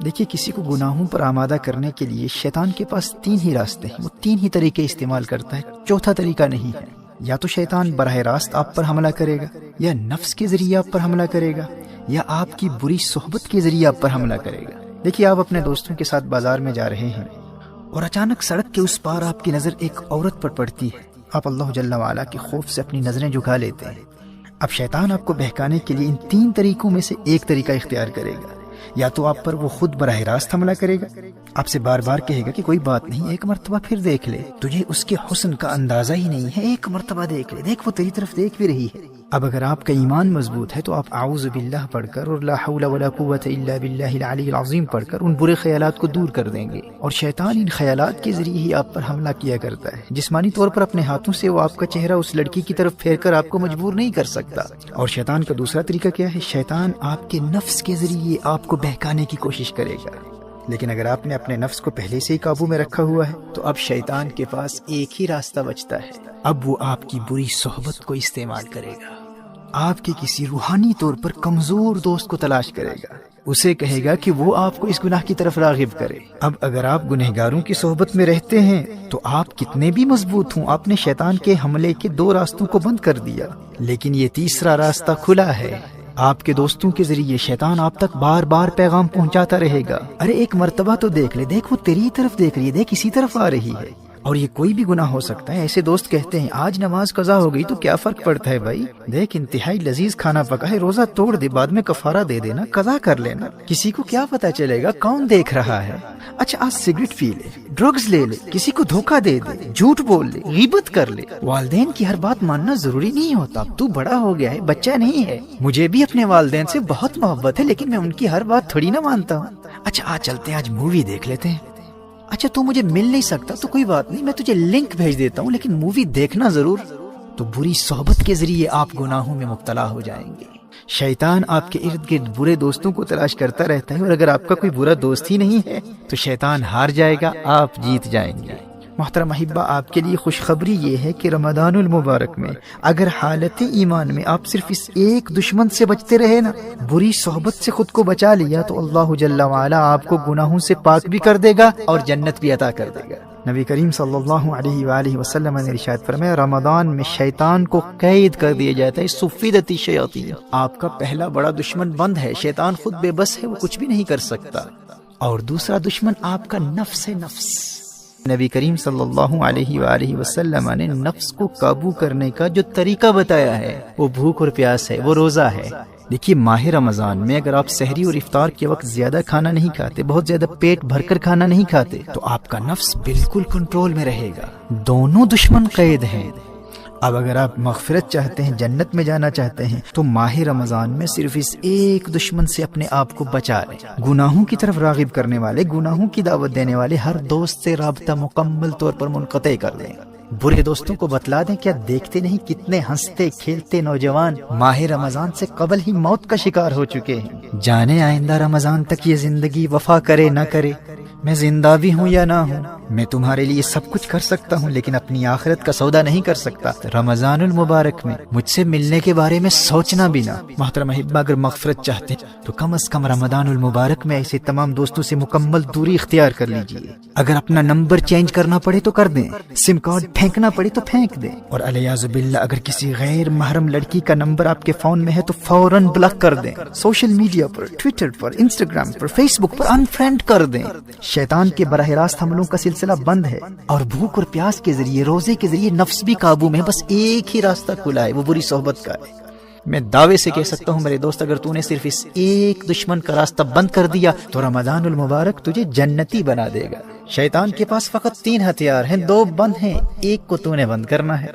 دیکھیے کسی کو گناہوں پر آمادہ کرنے کے لیے شیطان کے پاس 3 ہی راستے ہیں، وہ 3 ہی طریقے استعمال کرتا ہے، چوتھا طریقہ نہیں ہے۔ یا تو شیطان براہ راست آپ پر حملہ کرے گا، یا نفس کے ذریعے آپ پر حملہ کرے گا، یا آپ کی بری صحبت کے ذریعے آپ پر حملہ کرے گا۔ دیکھیے آپ اپنے دوستوں کے ساتھ بازار میں جا رہے ہیں اور اچانک سڑک کے اس پار آپ کی نظر ایک عورت پر پڑتی ہے، آپ اللہ جل وعلا کے خوف سے اپنی نظریں جھکا لیتے ہیں۔ اب شیطان آپ کو بہکانے کے لیے ان 3 طریقوں میں سے ایک طریقہ اختیار کرے گا۔ یا تو آپ پر وہ خود براہ راست حملہ کرے گا، آپ سے بار بار کہے گا کہ کوئی بات نہیں، ایک مرتبہ پھر دیکھ لے، تجھے اس کے حسن کا اندازہ ہی نہیں ہے، ایک مرتبہ دیکھ لے، دیکھ وہ تیری طرف دیکھ بھی رہی ہے۔ اب اگر آپ کا ایمان مضبوط ہے تو آپ اعوذ باللہ پڑھ کر اور لا حول ولا قوت الا باللہ العلی العظیم پڑھ کر ان برے خیالات کو دور کر دیں گے۔ اور شیطان ان خیالات کے ذریعے ہی آپ پر حملہ کیا کرتا ہے، جسمانی طور پر اپنے ہاتھوں سے وہ آپ کا چہرہ اس لڑکی کی طرف پھیر کر آپ کو مجبور نہیں کر سکتا۔ اور شیطان کا دوسرا طریقہ کیا ہے؟ شیطان آپ کے نفس کے ذریعے آپ کو بہکانے کی کوشش کرے گا، لیکن اگر آپ نے اپنے نفس کو پہلے سے ہی قابو میں رکھا ہوا ہے تو اب شیطان کے پاس ایک ہی راستہ بچتا ہے، اب وہ آپ کی بری صحبت کو استعمال کرے گا، آپ کے کسی روحانی طور پر کمزور دوست کو تلاش کرے گا، اسے کہے گا کہ وہ آپ کو اس گناہ کی طرف راغب کرے۔ اب اگر آپ گنہگاروں کی صحبت میں رہتے ہیں تو آپ کتنے بھی مضبوط ہوں، آپ نے شیطان کے حملے کے 2 راستوں کو بند کر دیا، لیکن یہ تیسرا راستہ کھلا ہے۔ آپ کے دوستوں کے ذریعے شیطان آپ تک بار بار پیغام پہنچاتا رہے گا، ارے ایک مرتبہ تو دیکھ لے، دیکھ وہ تیری طرف دیکھ رہی ہے، دیکھ اسی طرف آ رہی ہے۔ اور یہ کوئی بھی گناہ ہو سکتا ہے۔ ایسے دوست کہتے ہیں آج نماز قضا ہو گئی تو کیا فرق پڑتا ہے بھائی، دیکھ انتہائی لذیذ کھانا پکا ہے، روزہ توڑ دے، بعد میں کفارہ دے دینا، قضا کر لینا، کسی کو کیا پتا چلے گا کون دیکھ رہا ہے۔ اچھا آج سگریٹ پی لے، ڈرگز لے لے، کسی کو دھوکہ دے دے، جھوٹ بول لے، غیبت کر لے۔ والدین کی ہر بات ماننا ضروری نہیں ہوتا، اب تو بڑا ہو گیا ہے، بچہ نہیں ہے۔ مجھے بھی اپنے والدین سے بہت محبت ہے، لیکن میں ان کی ہر بات تھوڑی نہ مانتا ہوں۔ اچھا آج چلتے ہیں، آج مووی دیکھ لیتے ہیں۔ اچھا تو مجھے مل نہیں سکتا تو کوئی بات نہیں، میں تجھے لنک بھیج دیتا ہوں، لیکن مووی دیکھنا ضرور۔ تو بری صحبت کے ذریعے آپ گناہوں میں مبتلا ہو جائیں گے۔ شیطان آپ کے ارد گرد برے دوستوں کو تلاش کرتا رہتا ہے، اور اگر آپ کا کوئی برا دوست ہی نہیں ہے تو شیطان ہار جائے گا، آپ جیت جائیں گے۔ محترم احبہ، آپ کے لیے خوشخبری یہ ہے کہ رمضان المبارک میں اگر حالت ایمان میں آپ صرف اس ایک دشمن سے بچتے رہے نا، بری صحبت سے خود کو بچا لیا، تو اللہ جل وعلا آپ کو گناہوں سے پاک بھی کر دے گا اور جنت بھی عطا کر دے گا۔ نبی کریم صلی اللہ علیہ وآلہ وسلم نے ارشاد فرمایا، رمضان میں شیطان کو قید کر دیا جاتا ہے، صفدت الشیاطین، آپ کا پہلا بڑا دشمن بند ہے، شیطان خود بے بس ہے، وہ کچھ بھی نہیں کر سکتا، اور دوسرا دشمن آپ کا نفس ہے، نفس۔ نبی کریم صلی اللہ علیہ وآلہ وسلم نے نفس کو قابو کرنے کا جو طریقہ بتایا ہے وہ بھوک اور پیاس ہے، وہ روزہ ہے۔ دیکھیے ماہ رمضان میں اگر آپ سحری اور افطار کے وقت زیادہ کھانا نہیں کھاتے، بہت زیادہ پیٹ بھر کر کھانا نہیں کھاتے، تو آپ کا نفس بالکل کنٹرول میں رہے گا، دونوں دشمن قید ہیں۔ اب اگر آپ مغفرت چاہتے ہیں، جنت میں جانا چاہتے ہیں، تو ماہ رمضان میں صرف اس ایک دشمن سے اپنے آپ کو بچا لیں۔ گناہوں کی طرف راغب کرنے والے، گناہوں کی دعوت دینے والے ہر دوست سے رابطہ مکمل طور پر منقطع کر دیں۔ برے دوستوں کو بتلا دیں، کیا دیکھتے نہیں کتنے ہنستے کھیلتے نوجوان ماہ رمضان سے قبل ہی موت کا شکار ہو چکے ہیں۔ جانے آئندہ رمضان تک یہ زندگی وفا کرے نہ کرے، میں زندہ بھی ہوں یا نہ ہوں، میں تمہارے لیے سب کچھ کر سکتا ہوں، لیکن اپنی آخرت کا سودا نہیں کر سکتا۔ رمضان المبارک میں مجھ سے ملنے کے بارے میں سوچنا بھی نہ۔ محترم احبہ، اگر مغفرت چاہتے ہیں تو کم از کم رمضان المبارک میں ایسے تمام دوستوں سے مکمل دوری اختیار کر لیجئے۔ اگر اپنا نمبر چینج کرنا پڑے تو کر دیں، سم کارڈ پھینکنا پڑے تو پھینک دیں، اور الیاذ باللہ اگر کسی غیر محرم لڑکی کا نمبر آپ کے فون میں ہے تو فوراً بلاک کر دیں۔ سوشل میڈیا پر، ٹویٹر پر، انسٹاگرام پر، فیس بک پر انفرینڈ کر دیں۔ شیطان کے براہ راست حملوں کا سلسلہ بند ہے، اور بھوک اور پیاس کے ذریعے، روزے کے ذریعے نفس بھی قابو میں، بس ایک ہی راستہ کھلا ہے، وہ بری صحبت کا ہے۔ میں دعوے سے کہہ سکتا ہوں میرے دوست، اگر تو نے صرف اس ایک دشمن کا راستہ بند کر دیا تو رمضان المبارک تجھے جنتی بنا دے گا۔ شیطان کے پاس فقط 3 ہتھیار ہیں، 2 بند ہیں، ایک کو تو نے بند کرنا ہے۔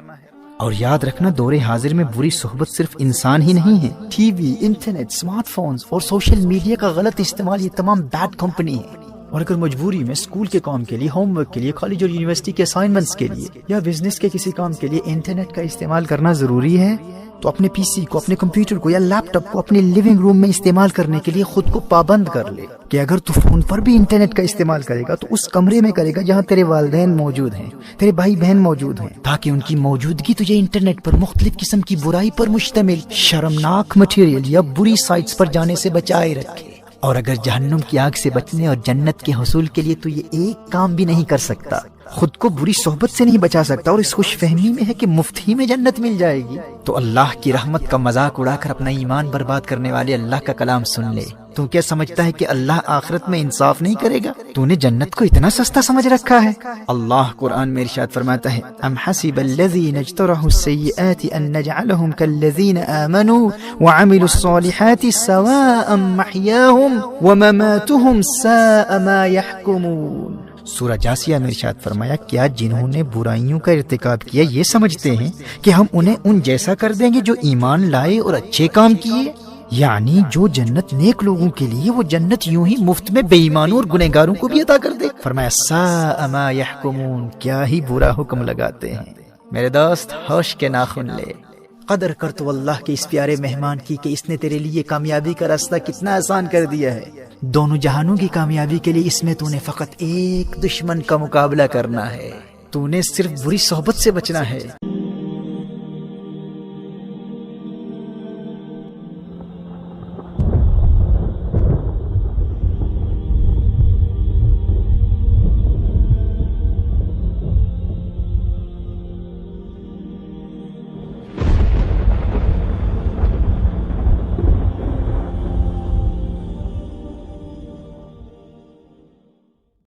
اور یاد رکھنا، دور حاضر میں بری صحبت صرف انسان ہی نہیں ہے، T V, internet, smart phones اور سوشل میڈیا کا غلط استعمال، یہ تمام بیڈ کمپنی ہے۔ اور اگر مجبوری میں اسکول کے کام کے لیے، ہوم ورک کے لیے، کالج اور یونیورسٹی کے اسائنمنٹس کے لیے، یا بزنس کے کسی کام کے لیے انٹرنیٹ کا استعمال کرنا ضروری ہے، تو اپنے پی سی کو، اپنے کمپیوٹر کو یا لیپ ٹاپ کو اپنے لیونگ روم میں استعمال کرنے کے لیے خود کو پابند کر لے کہ اگر تو فون پر بھی انٹرنیٹ کا استعمال کرے گا تو اس کمرے میں کرے گا جہاں تیرے والدین موجود ہیں، تیرے بھائی بہن موجود ہیں، تاکہ ان کی موجودگی تجھے انٹرنیٹ پر مختلف قسم کی برائی پر مشتمل شرمناک مٹیریل یا بری سائٹس پر جانے سے بچائے رکھے۔ اور اگر جہنم کی آگ سے بچنے اور جنت کے حصول کے لیے تو یہ ایک کام بھی نہیں کر سکتا، خود کو بری صحبت سے نہیں بچا سکتا، اور اس خوش فہمی میں ہے کہ مفت ہی میں جنت مل جائے گی، تو اللہ کی رحمت کا مذاق اڑا کر اپنا ایمان برباد کرنے والے اللہ کا کلام سن لے۔ تو کیا سمجھتا ہے کہ اللہ آخرت میں انصاف نہیں کرے گا؟ تو نے جنت کو اتنا سستا سمجھ رکھا ہے؟ اللہ قرآن میں ارشاد فرماتا ہے، ام حسب الذین اجترحوا السیئات ان نجعلهم كالذین آمنوا وعملوا الصالحات سواء محیاهم ومماتهم ساء ما يحکمون۔ سورہ جاسیہ میں ارشاد فرمایا، کیا جنہوں نے برائیوں کا ارتکاب کیا یہ سمجھتے ہیں کہ ہم انہیں ان جیسا کر دیں گے جو ایمان لائے اور اچھے کام کیے؟ یعنی جو جنت نیک لوگوں کے لیے، وہ جنت یوں ہی مفت میں بے ایمانوں اور گنہگاروں کو بھی عطا کر دے۔ فرمایا ساء ما یحکمون، کیا ہی برا حکم لگاتے ہیں۔ میرے دوست ہوش کے ناخن لے، قدر کر تو اللہ کے اس پیارے مہمان کی کہ اس نے تیرے لیے کامیابی کا راستہ کتنا آسان کر دیا ہے۔ دونوں جہانوں کی کامیابی کے لیے اس میں تو نے فقط ایک دشمن کا مقابلہ کرنا ہے، تو نے صرف بری صحبت سے بچنا ہے۔